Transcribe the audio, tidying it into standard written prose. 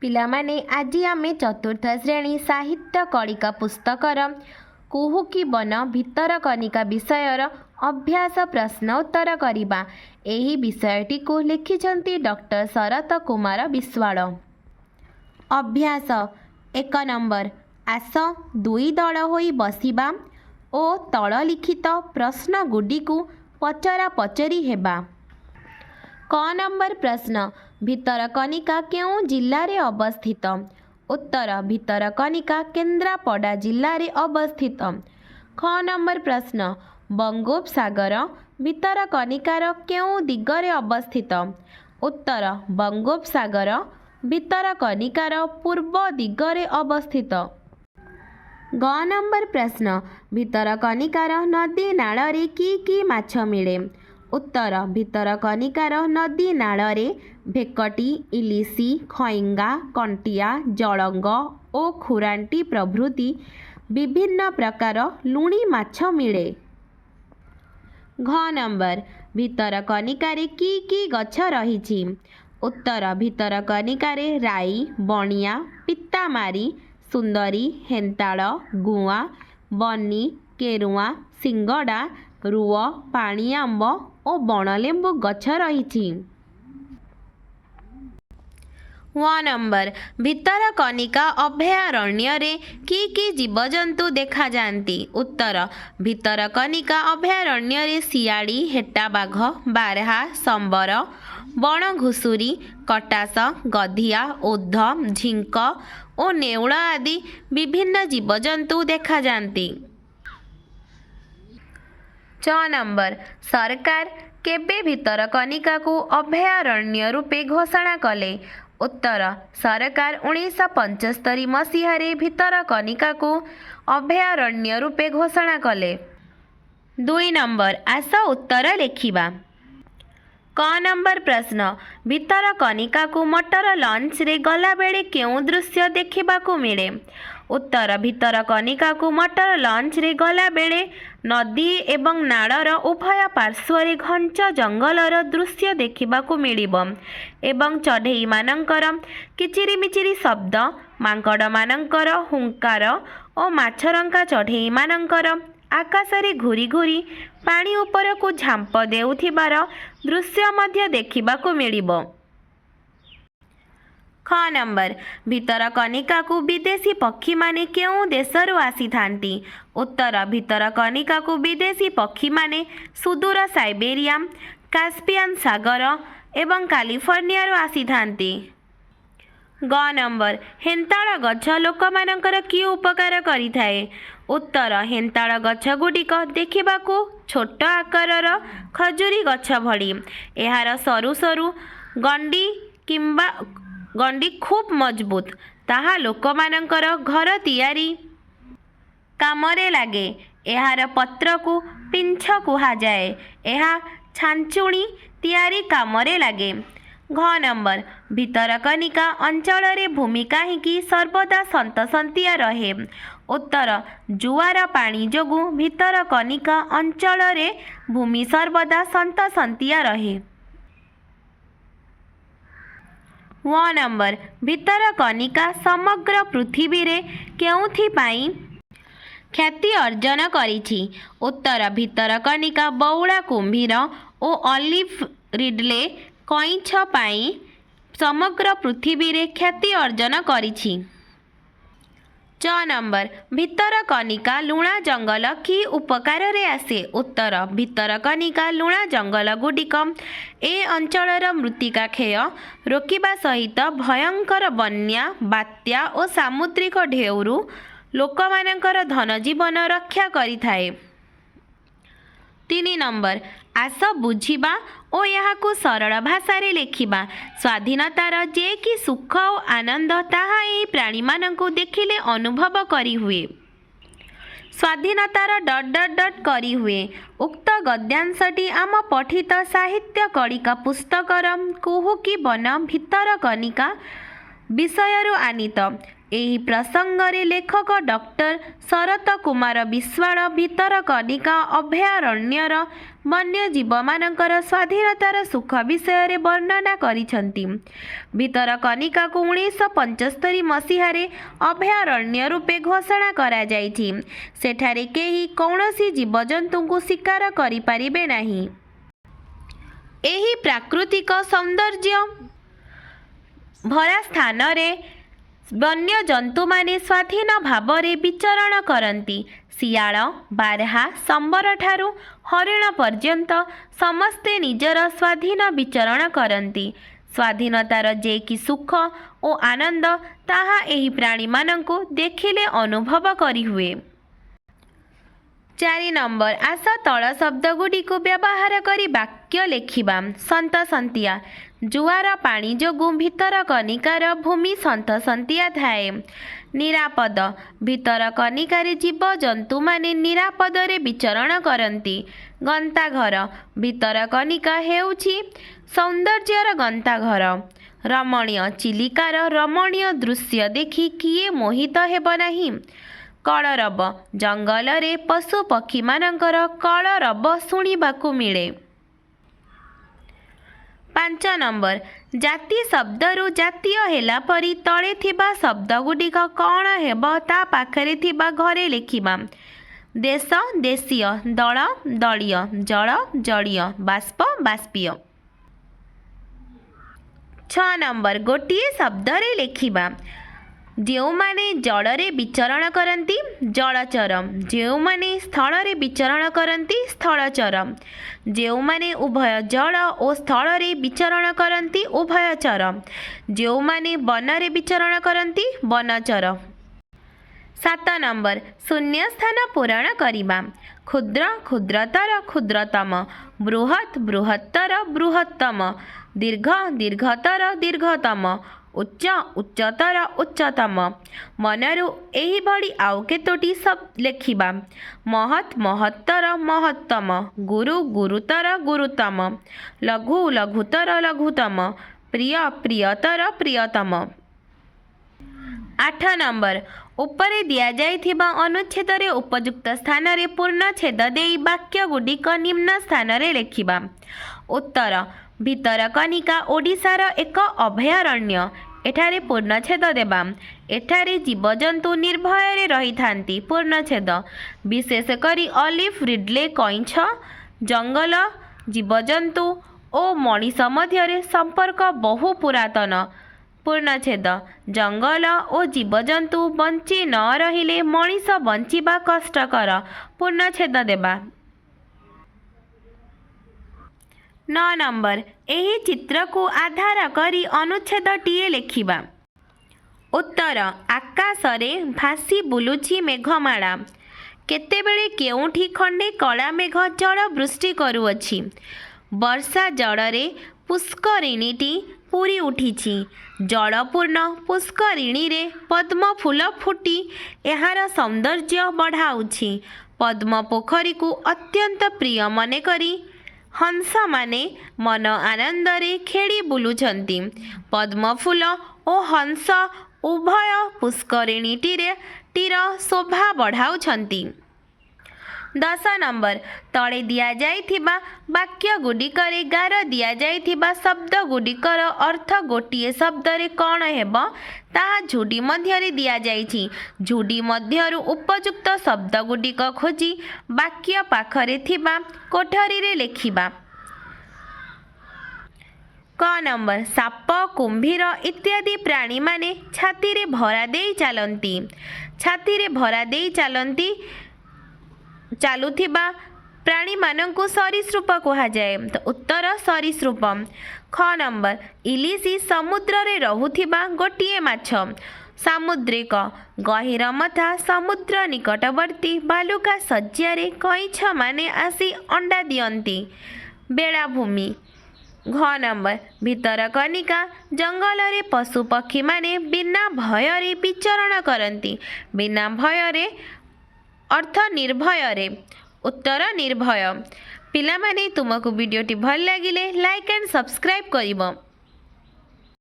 ପିଲାମାନେ ଆଜି ଆମେ ଚତୁର୍ଥ ଶ୍ରେଣୀ ସାହିତ୍ୟ କଳିକା ପୁସ୍ତକର କୁହୁକି ବନ ଭିତରକନିକା ବିଷୟର ଅଭ୍ୟାସ ପ୍ରଶ୍ନ ଉତ୍ତର କରିବା। ଏହି ବିଷୟଟିକୁ ଲେଖିଛନ୍ତି ଡକ୍ଟର ଶରତ କୁମାର ବିଶ୍ୱାଳ। ଅଭ୍ୟାସ 1 ନମ୍ବର। ଆସ ଦୁଇ ଦଳ ହୋଇ ବସିବା ଓ ତଳ ଲିଖିତ ପ୍ରଶ୍ନଗୁଡ଼ିକୁ ପଚରା ପଚରି ହେବା। କ ନମ୍ବର ପ୍ରଶ୍ନ, ଭିତରକନିକା କେଉଁ ଜିଲ୍ଲାରେ ଅବସ୍ଥିତ? ଉତ୍ତର, ଭିତରକନିକା କେନ୍ଦ୍ରାପଡ଼ା ଜିଲ୍ଲାରେ ଅବସ୍ଥିତ। ଖ ନମ୍ବର ପ୍ରଶ୍ନ, ବଙ୍ଗୋପସାଗର ଭିତରକନିକାର କେଉଁ ଦିଗରେ ଅବସ୍ଥିତ? ଉତ୍ତର, ବଙ୍ଗୋପସାଗର ଭିତରକନିକାର ପୂର୍ବ ଦିଗରେ ଅବସ୍ଥିତ। ଗ ନମ୍ବର ପ୍ରଶ୍ନ, ଭିତରକନିକାର ନଦୀ ନାଳରେ କି କି ମାଛ ମିଳେ? ଉତ୍ତର, ଭିତରକନିକାର ନଦୀ ନାଳରେ ଭେକଟି, ଇଲିଶି, ଖଇଙ୍ଗା, କଣ୍ଟିଆ, ଜଳଙ୍ଗ ଓ ଖୁରାଣ୍ଟି ପ୍ରଭୃତି ବିଭିନ୍ନ ପ୍ରକାର ଲୁଣି ମାଛ ମିଳେ। ଘ ନମ୍ବର, ଭିତରକନିକାରେ କି କି ଗଛ ରହିଛି? ଉତ୍ତର, ଭିତରକନିକାରେ ରାଇ, ବଣିଆ, ପିତାମାରି, ସୁନ୍ଦରୀ, ହେନ୍ତାଳ, ଗୁଆଁ, ବନି, କେରୁଆଁ, ସିଙ୍ଗଡ଼ା, ରୁଅ, ପାଣିଆମ୍ବ ଓ ବଣଲେମ୍ବୁ ଗଛ ରହିଛି। ୱ ନମ୍ବର, ଭିତରକନିକା ଅଭୟାରଣ୍ୟରେ କି କି ଜୀବଜନ୍ତୁ ଦେଖାଯାଆନ୍ତି? ଉତ୍ତର, ଭିତରକନିକା ଅଭୟାରଣ୍ୟରେ ଶିଆଳି, ହେଟାବାଘ, ବାର୍ହା, ସମ୍ବର, ବଣ ଘୁଷୁରି, କଟାସ, ଗଧିଆ, ଓଧ, ଝିଙ୍କ ଓ ନେଉଳ ଆଦି ବିଭିନ୍ନ ଜୀବଜନ୍ତୁ ଦେଖାଯାଆନ୍ତି। ଚ ନମ୍ବର, ସରକାର କେବେ ଭିତରକନିକାକୁ ଅଭୟାରଣ୍ୟ ରୂପେ ଘୋଷଣା କଲେ? ଉତ୍ତର, ସରକାର 1975 ମସିହାରେ ଭିତରକନିକାକୁ ଅଭୟାରଣ୍ୟ ରୂପେ ଘୋଷଣା କଲେ। 2 ନମ୍ବର, ଆସ ଉତ୍ତର ଲେଖିବା। କ ନମ୍ବର ପ୍ରଶ୍ନ, ଭିତରକନିକାକୁ ମଟର ଲଞ୍ଚରେ ଗଲାବେଳେ କେଉଁ ଦୃଶ୍ୟ ଦେଖିବାକୁ ମିଳେ? ଉତ୍ତର, ଭିତରକନିକାକୁ ମଟର ଲଞ୍ଚରେ ଗଲାବେଳେ ନଦୀ ଏବଂ ନାଳର ଉଭୟ ପାର୍ଶ୍ୱରେ ଘଞ୍ଚ ଜଙ୍ଗଲର ଦୃଶ୍ୟ ଦେଖିବାକୁ ମିଳିବ ଏବଂ ଚଢ଼େଇମାନଙ୍କର କିଚିରିମିଚିରି ଶବ୍ଦ, ମାଙ୍କଡ଼ମାନଙ୍କର ହୁଙ୍କାର ଓ ମାଛରଙ୍କା ଚଢ଼େଇମାନଙ୍କର ଆକାଶରେ ଘୁରି ଘୁରି ପାଣି ଉପରକୁ ଝାମ୍ପ ଦେଉଥିବାର ଦୃଶ୍ୟ ମଧ୍ୟ ଦେଖିବାକୁ ମିଳିବ। ଖ ନମ୍ବର, ଭିତରକନିକାକୁ ବିଦେଶୀ ପକ୍ଷୀମାନେ କେଉଁ ଦେଶରୁ ଆସିଥାନ୍ତି? ଉତ୍ତର, ଭିତରକନିକାକୁ ବିଦେଶୀ ପକ୍ଷୀମାନେ ସୁଦୂର ସାଇବେରିଆ, କାସ୍ପିଆନ ସାଗର ଏବଂ କାଲିଫର୍ଣ୍ଣିଆରୁ ଆସିଥାନ୍ତି। ଗ ନମ୍ବର, ହେନ୍ତାଳ ଗଛ ଲୋକମାନଙ୍କର କି ଉପକାର କରିଥାଏ? ଉତ୍ତର, ହେନ୍ତାଳ ଗଛଗୁଡ଼ିକ ଦେଖିବାକୁ ଛୋଟ ଆକାରର ଖଜୁରୀ ଗଛ ଭଳି। ଏହାର ସରୁ ସରୁ ଗଣ୍ଡି ଖୁବ୍ ମଜବୁତ। ତାହା ଲୋକମାନଙ୍କର ଘର ତିଆରି କାମରେ ଲାଗେ। ଏହାର ପତ୍ରକୁ ପିଞ୍ଛ କୁହାଯାଏ। ଏହା ଛାଞ୍ଚୁଣୀ ତିଆରି କାମରେ ଲାଗେ। ଘ ନମ୍ବର, ଭିତରକନିକା ଅଞ୍ଚଳରେ ଭୂମି କାହିଁକି ସର୍ବଦା ସନ୍ତସନ୍ତିଆ ରହେ? ଉତ୍ତର, ଜୁଆର ପାଣି ଯୋଗୁଁ ଭିତରକନିକା ଅଞ୍ଚଳରେ ଭୂମି ସର୍ବଦା ସନ୍ତସନ୍ତିଆ ରହେ। ୱ ନମ୍ବର, ଭିତରକନିକା ସମଗ୍ର ପୃଥିବୀରେ କେଉଁଥିପାଇଁ ଖ୍ୟାତି ଅର୍ଜନ କରିଛି? ଉତ୍ତର, ଭିତରକନିକା ବଉଳା କୁମ୍ଭୀର ଓ ଅଲିଭ ରିଡଲେ କଇଁଛ ପାଇଁ ସମଗ୍ର ପୃଥିବୀରେ ଖ୍ୟାତି ଅର୍ଜନ କରିଛି। ଚ ନମ୍ବର, ଭିତରକନିକା ଲୁଣା ଜଙ୍ଗଲ କି ଉପକାରରେ ଆସେ? ଉତ୍ତର, ଭିତରକନିକା ଲୁଣା ଜଙ୍ଗଲଗୁଡ଼ିକ ଏ ଅଞ୍ଚଳର ମୃତ୍ତିକା କ୍ଷୟ ରୋକିବା ସହିତ ଭୟଙ୍କର ବନ୍ୟା, ବାତ୍ୟା ଓ ସାମୁଦ୍ରିକ ଢେଉରୁ ଲୋକମାନଙ୍କର ଧନଜୀବନ ରକ୍ଷା କରିଥାଏ। 3 ନମ୍ବର, ଆସ ବୁଝିବା ଓ ଏହାକୁ ସରଳ ଭାଷାରେ ଲେଖିବା। ସ୍ୱାଧୀନତାର ଯେ କି ସୁଖ ଓ ଆନନ୍ଦ ତାହା ଏହି ପ୍ରାଣୀମାନଙ୍କୁ ଦେଖିଲେ ଅନୁଭବ କରିହୁଏ। ସ୍ୱାଧୀନତାର ... କରିହୁଏ। ଉକ୍ତ ଗଦ୍ୟାଂଶଟି ଆମ ପଠିତ ସାହିତ୍ୟ କଳିକା ପୁସ୍ତକର କୁହୁକି ବନ ଭିତରକନିକା विषयरू आनीत। ଏହି ପ୍ରସଙ୍ଗରେ ଲେଖକ ଡକ୍ଟର ଶରତ କୁମାର ବିଶ୍ୱାଳ ଭିତରକନିକା ଅଭୟାରଣ୍ୟର ବନ୍ୟଜୀବମାନଙ୍କର ସ୍ୱାଧୀନତାର ସୁଖ ବିଷୟରେ ବର୍ଣ୍ଣନା କରିଛନ୍ତି। ଭିତରକନିକାକୁ 1975 ମସିହାରେ ଅଭୟାରଣ୍ୟ ରୂପେ ଘୋଷଣା କରାଯାଇଛି। ସେଠାରେ କେହି କୌଣସି ଜୀବଜନ୍ତୁଙ୍କୁ ଶିକାର କରିପାରିବେ ନାହିଁ। ଏହି ପ୍ରାକୃତିକ ସୌନ୍ଦର୍ଯ୍ୟ ଭରା ସ୍ଥାନରେ ବନ୍ୟଜନ୍ତୁମାନେ ସ୍ୱାଧୀନ ଭାବରେ ବିଚରଣ କରନ୍ତି। ଶିଆଳ, ବାର୍ହା, ସମ୍ବରଠାରୁ ହରିଣ ପର୍ଯ୍ୟନ୍ତ ସମସ୍ତେ ନିଜର ସ୍ୱାଧୀନ ବିଚରଣ କରନ୍ତି। ସ୍ୱାଧୀନତାର ଯେ କି ସୁଖ ଓ ଆନନ୍ଦ ତାହା ଏହି ପ୍ରାଣୀମାନଙ୍କୁ ଦେଖିଲେ ଅନୁଭବ କରିହୁଏ। 4 ନମ୍ବର, ଆସ ତଳ ଶବ୍ଦଗୁଡ଼ିକୁ ବ୍ୟବହାର କରି ବାକ୍ୟ ଲେଖିବା। ସନ୍ତସନ୍ତିଆ। ଜୁଆର ପାଣି ଯୋଗୁଁ ଭିତରକନିକାର ଭୂମି ସନ୍ତସନ୍ତିଆ ଥାଏ। ନିରାପଦ। ଭିତରକନିକାରେ ଜୀବଜନ୍ତୁମାନେ ନିରାପଦରେ ବିଚରଣ କରନ୍ତି। ଗନ୍ତାଘର। ଭିତରକନିକା ହେଉଛି ସୌନ୍ଦର୍ଯ୍ୟର ଗନ୍ତାଘର। ରମଣୀୟ। ଚିଲିକାର ରମଣୀୟ ଦୃଶ୍ୟ ଦେଖି କିଏ ମୋହିତ ହେବ ନାହିଁ। କଳରବ। ଜଙ୍ଗଲରେ ପଶୁପକ୍ଷୀମାନଙ୍କର କଳରବ ଶୁଣିବାକୁ ମିଳେ। 5 ନମ୍ବର, ଜାତି ଶବ୍ଦରୁ ଜାତୀୟ ହେଲା ପରି ତଳେ ଥିବା ଶବ୍ଦଗୁଡ଼ିକ କ'ଣ ହେବ ତା ପାଖରେ ଥିବା ଘରେ ଲେଖିବା। ଦେଶ, ଦେଶୀୟ। ଦଳ, ଦଳୀୟ। ଜଳ, ଜଳୀୟ। ବାଷ୍ପ, ବାଷ୍ପୀୟ। 6 ନମ୍ବର, ଗୋଟିଏ ଶବ୍ଦରେ ଲେଖିବା। ଯେଉଁମାନେ ଜଳରେ ବିଚରଣ କରନ୍ତି, ଜଳଚର। ଯେଉଁମାନେ ସ୍ଥଳରେ ବିଚରଣ କରନ୍ତି, ସ୍ଥଳଚର। ଯେଉଁମାନେ ଉଭୟ ଜଳ ଓ ସ୍ଥଳରେ ବିଚରଣ କରନ୍ତି, ଉଭୟଚର। ଯେଉଁମାନେ ବନରେ ବିଚରଣ କରନ୍ତି, ବନଚର। 7 ନମ୍ବର, ଶୂନ୍ୟସ୍ଥାନ ପୂରଣ କରିବା। କ୍ଷୁଦ୍ର, କ୍ଷୁଦ୍ରତର, କ୍ଷୁଦ୍ରତମ। ବୃହତ୍, ବୃହତ୍ତର, ବୃହତ୍ତମ। ଦୀର୍ଘ, ଦୀର୍ଘତର, ଦୀର୍ଘତମ। ଉଚ୍ଚ, ଉଚ୍ଚତର, ଉଚ୍ଚତମ। ମନରୁ ଏହିଭଳି ଆଉ କେତୋଟି ଲେଖିବା। ମହତ୍, ମହତ୍ତର, ମହତ୍ତମ। ଗୁରୁ, ଗୁରୁତର, ଗୁରୁତମ। ଲଘୁ, ଲଘୁତର, ଲଘୁତମ। ପ୍ରିୟ, ପ୍ରିୟତର, ପ୍ରିୟତମ। 8 ନମ୍ବର, ଉପରେ ଦିଆଯାଇଥିବା ଅନୁଚ୍ଛେଦରେ ଉପଯୁକ୍ତ ସ୍ଥାନରେ ପୂର୍ଣ୍ଣଚ୍ଛେଦ ଦେଇ ବାକ୍ୟଗୁଡ଼ିକ ନିମ୍ନ ସ୍ଥାନରେ ଲେଖିବା। ଉତ୍ତର। ଭିତରକନିକା ଓଡ଼ିଶାର ଏକ ଅଭୟାରଣ୍ୟ। ଏଠାରେ ପୂର୍ଣ୍ଣଚ୍ଛେଦ ଦେବା। ଏଠାରେ ଜୀବଜନ୍ତୁ ନିର୍ଭୟରେ ରହିଥାନ୍ତି। ପୂର୍ଣ୍ଣଚ୍ଛେଦ। ବିଶେଷ କରି ଅଲିଭ୍ ରିଡ୍ଲେ କଇଁଛ, ଜଙ୍ଗଲ ଜୀବଜନ୍ତୁ ଓ ମଣିଷ ମଧ୍ୟରେ ସମ୍ପର୍କ ବହୁ ପୁରାତନ। ପୂର୍ଣ୍ଣଚ୍ଛେଦ। ଜଙ୍ଗଲ ଓ ଜୀବଜନ୍ତୁ ବଞ୍ଚି ନ ରହିଲେ ମଣିଷ ବଞ୍ଚିବା କଷ୍ଟକର। ପୂର୍ଣ୍ଣଚ୍ଛେଦ ଦେବା। 9 ନମ୍ବର, ଏହି ଚିତ୍ରକୁ ଆଧାର କରି ଅନୁଚ୍ଛେଦଟିଏ ଲେଖିବା। ଉତ୍ତର। ଆକାଶରେ ଭାସି ବୁଲୁଛି ମେଘମାଳା। କେତେବେଳେ କେଉଁଠି ଖଣ୍ଡେ କଳା ମେଘ ଜଳ ବୃଷ୍ଟି କରୁଅଛି। ବର୍ଷା ଜଳରେ ପୁଷ୍କରିଣୀଟି ପୂରି ଉଠିଛି। ଜଳପୂର୍ଣ୍ଣ ପୁଷ୍କରିଣୀରେ ପଦ୍ମଫୁଲ ଫୁଟି ଏହାର ସୌନ୍ଦର୍ଯ୍ୟ ବଢ଼ାଉଛି। ପଦ୍ମ ପୋଖରୀକୁ ଅତ୍ୟନ୍ତ ପ୍ରିୟ ମନେକରି ହଂସମାନେ ମନ ଆନନ୍ଦରେ ଖେଳି ବୁଲୁଛନ୍ତି। ପଦ୍ମଫୁଲ ଓ ହଂସ ଉଭୟ ପୁଷ୍କରିଣୀଟିର ଶୋଭା ବଢ଼ାଉଛନ୍ତି। 10 ନମ୍ବର, ତଳେ ଦିଆଯାଇଥିବା ବାକ୍ୟଗୁଡ଼ିକରେ ଗାର ଦିଆଯାଇଥିବା ଶବ୍ଦଗୁଡ଼ିକର ଅର୍ଥ ଗୋଟିଏ ଶବ୍ଦରେ କ'ଣ ହେବ ତାହା ଝୁଡ଼ି ମଧ୍ୟରେ ଦିଆଯାଇଛି। ଝୁଡ଼ି ମଧ୍ୟରୁ ଉପଯୁକ୍ତ ଶବ୍ଦଗୁଡ଼ିକ ଖୋଜି ବାକ୍ୟ ପାଖରେ ଥିବା କୋଠରୀରେ ଲେଖିବା। କ ନମ୍ବର, ସାପ, କୁମ୍ଭୀର ଇତ୍ୟାଦି ପ୍ରାଣୀମାନେ ଛାତିରେ ଭରା ଦେଇ ଚାଲନ୍ତି। ଛାତିରେ ଭରା ଦେଇ ଚାଲୁଥିବା ପ୍ରାଣୀମାନଙ୍କୁ ସରୀସୃପ କୁହାଯାଏ। ତ ଉତ୍ତର ସରୀସୃପ। ଖ ନମ୍ବର, ଇଲିଶି ସମୁଦ୍ରରେ ରହୁଥିବା ଗୋଟିଏ ମାଛ। ସାମୁଦ୍ରିକ। ଗହୀରମଥା ସମୁଦ୍ର ନିକଟବର୍ତ୍ତୀ ବାଲୁକା ଶଯ୍ୟାରେ କଇଁଛମାନେ ଆସି ଅଣ୍ଡା ଦିଅନ୍ତି। ବେଳାଭୂମି। ଘ ନମ୍ବର, ଭିତରକନିକା ଜଙ୍ଗଲରେ ପଶୁପକ୍ଷୀମାନେ ବିନା ଭୟରେ ବିଚରଣ କରନ୍ତି। ବିନା ଭୟରେ ଅର୍ଥ ନିର୍ଭୟରେ। ଉତ୍ତର ନିର୍ଭୟ। ପିଲାମାନେ, ତୁମକୁ ଭିଡ଼ିଓଟି ଭଲ ଲାଗିଲେ ଲାଇକ୍ ଆଣ୍ଡ ସବସ୍କ୍ରାଇବ୍ କରିବ।